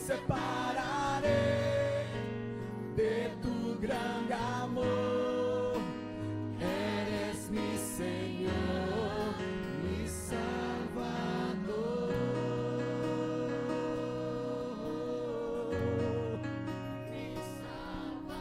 separarei de tu grande amor. Eres mi Senhor, mi Salvador, mi Salvador.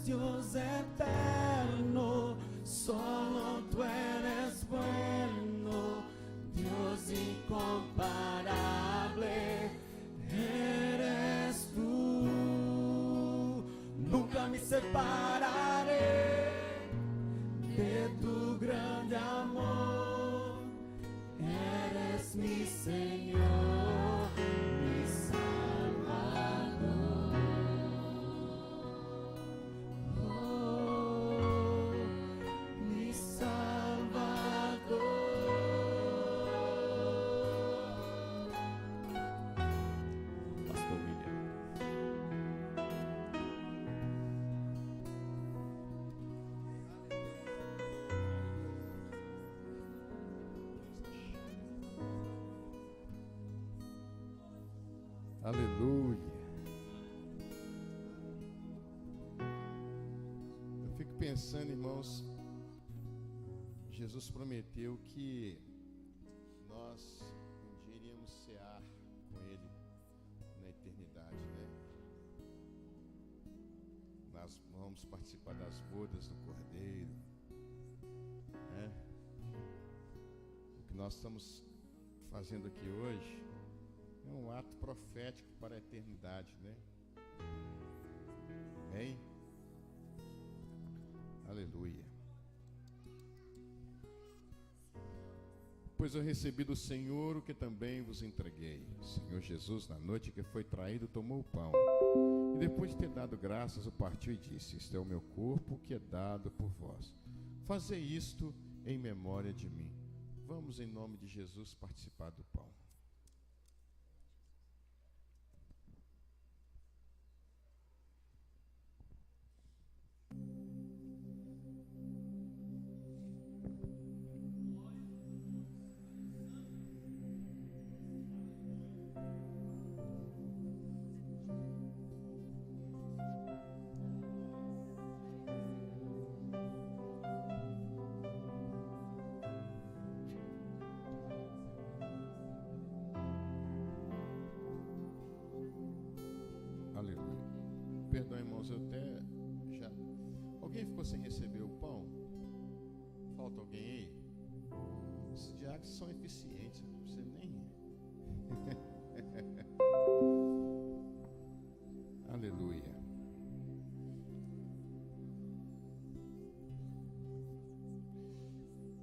Dios eterno, solo tú eres bueno, Dios incomparable, eres tú. Nunca me separaré de tu grande amor, eres mi Señor, mi Salvador. Aleluia. Eu fico pensando, irmãos, Jesus prometeu que nós um dia iríamos cear com Ele na eternidade, né? Nós vamos participar das bodas do Cordeiro, né? O que nós estamos fazendo aqui hoje é um ato profético para a eternidade, né? Amém? Aleluia. Pois eu recebi do Senhor o que também vos entreguei. O Senhor Jesus, na noite que foi traído, tomou o pão. E depois de ter dado graças, o partiu e disse: Este é o meu corpo que é dado por vós. Fazei isto em memória de mim. Vamos, em nome de Jesus, participar do pão. Perdão, irmãos, eu até já... Alguém ficou sem receber o pão? Falta alguém aí? Os diáconos são eficientes, não precisa nem... Aleluia.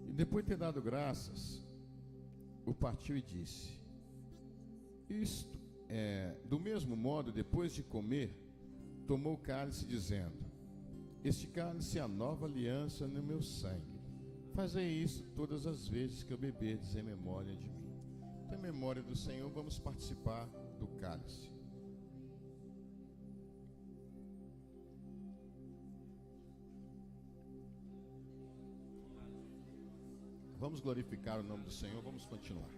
E depois de ter dado graças, o partiu e disse: Isto é, do mesmo modo, depois de comer, tomou o cálice, dizendo: Este cálice é a nova aliança no meu sangue. Fazei isso todas as vezes que eu beberdes em memória de mim. Então, em memória do Senhor, vamos participar do cálice. Vamos glorificar o nome do Senhor, vamos continuar.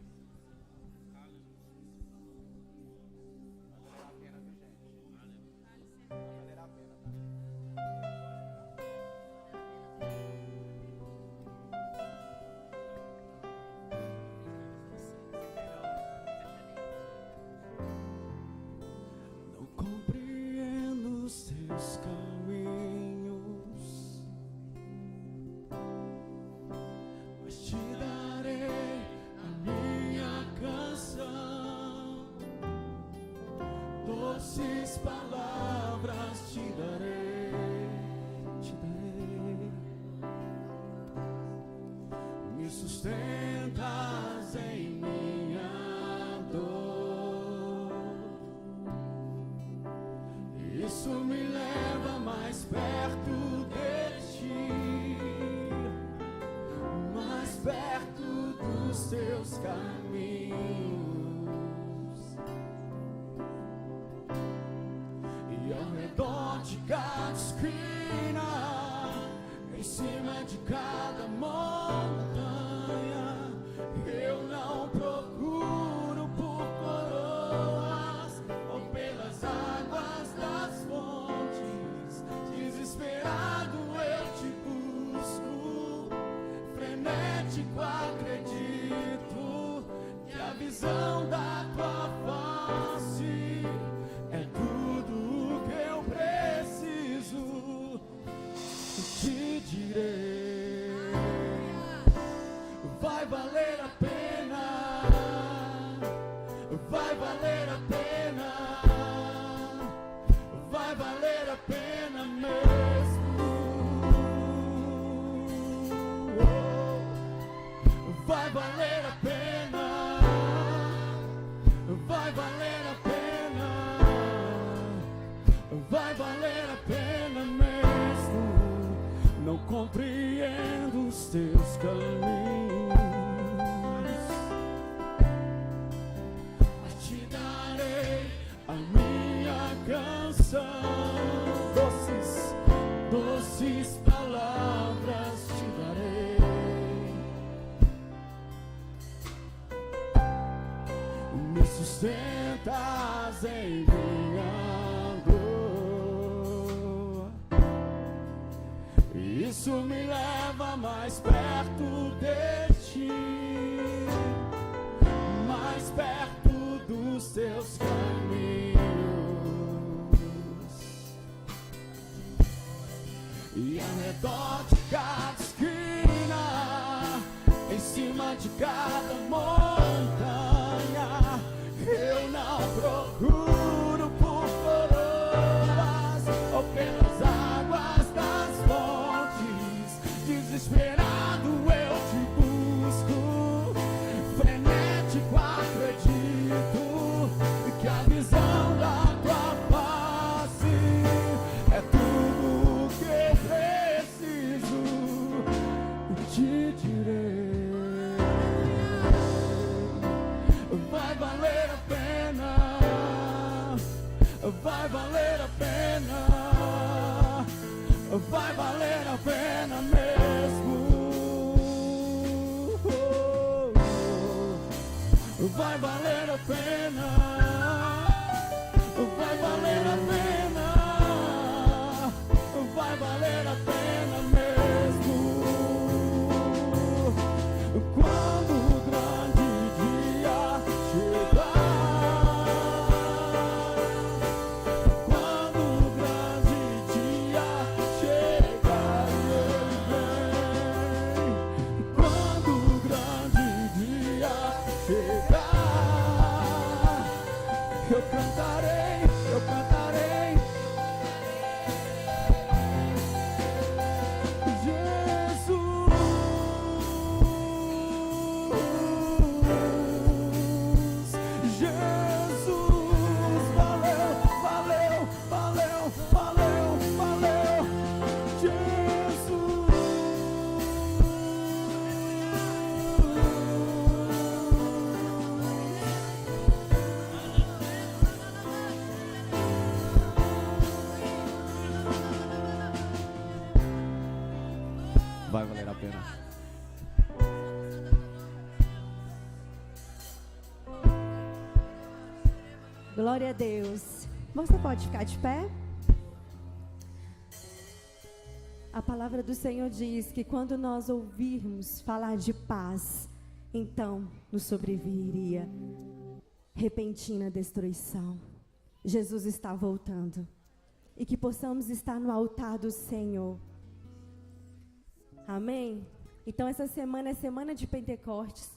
doces palavras te darei, te darei. Me sustentas em minha dor. Isso me leva mais perto de ti, mais perto dos teus caminhos. E ao redor de cada esquina, em cima de cada montanha, eu não procuro por coroas ou pelas águas das fontes. Desesperado eu te busco, frenético acredito que a visão da tua face é tudo o que eu preciso. Te direi, vai valer a pena, vai valer a pena, vai valer a pena mesmo. Vai valer a pena, vai valer a pena, vai valer a pena mesmo. Não compreendo os teus caminhos, mas te darei a minha canção. Doces, doces palavras te darei. Me sustentas em minha dor. Isso me leva mais perto de ti, mais perto dos teus caminhos. E ao redor de cada esquina, em cima de cada montanha, eu não procuro por coroas ou pelas águas das fontes. Desesperado eu te busco, frenético acredito que a visão da tua face é tudo o que eu preciso. Te direi, vai valer a pena, vai valer a pena, vai valer a pena mesmo. Vai valer a pena, vai valer a pena, vai valer a pena mesmo. Quando o grande dia chegar, quando o grande dia chegar, ele vem. Quando o grande dia chegar, eu cantarei, eu cantarei. Jesus, valeu, valeu, valeu, valeu, valeu, Jesus. Vai valer a pena. Glória a Deus. Você pode ficar de pé? A palavra do Senhor diz que quando nós ouvirmos falar de paz, então nos sobreviria repentina destruição. Jesus está voltando. E que possamos estar no altar do Senhor. Amém? Então essa semana é semana de Pentecostes.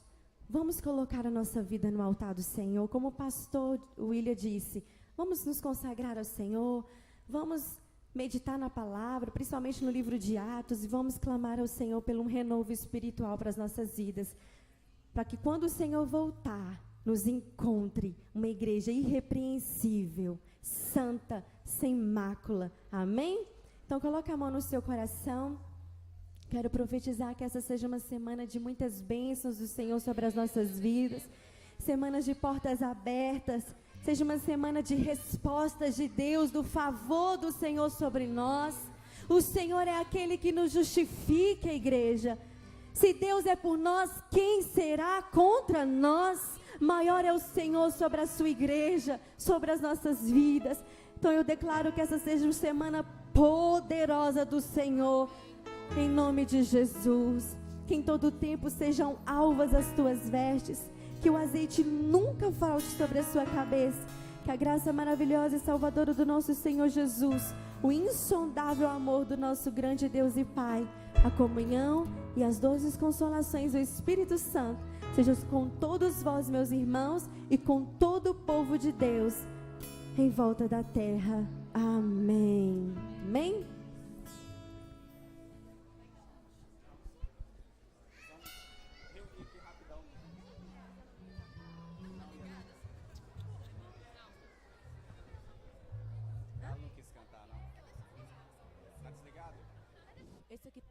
Vamos colocar a nossa vida no altar do Senhor. Como o pastor William disse, Vamos nos consagrar ao Senhor, vamos meditar na palavra, principalmente no livro de Atos, e vamos clamar ao Senhor pelo um renovo espiritual para as nossas vidas, para que quando o Senhor voltar, nos encontre uma igreja irrepreensível, santa, sem mácula. Amém? Então coloque a mão no seu coração. Quero profetizar que essa seja uma semana de muitas bênçãos do Senhor sobre as nossas vidas, semanas de portas abertas, seja uma semana de respostas de Deus, do favor do Senhor sobre nós. O Senhor é aquele que nos justifica, igreja. Se Deus é por nós, quem será contra nós? Maior é o Senhor sobre a sua igreja, sobre as nossas vidas. Então eu declaro que essa seja uma semana poderosa do Senhor, em nome de Jesus. Que em todo tempo sejam alvas as tuas vestes, que o azeite nunca falte sobre a sua cabeça, que a graça maravilhosa e salvadora do nosso Senhor Jesus, o insondável amor do nosso grande Deus e Pai, a comunhão e as doces consolações do Espírito Santo sejam com todos vós, meus irmãos, e com todo o povo de Deus em volta da terra. Amém. Amém? Ela não quis cantar, não. Tá desligado? Esse aqui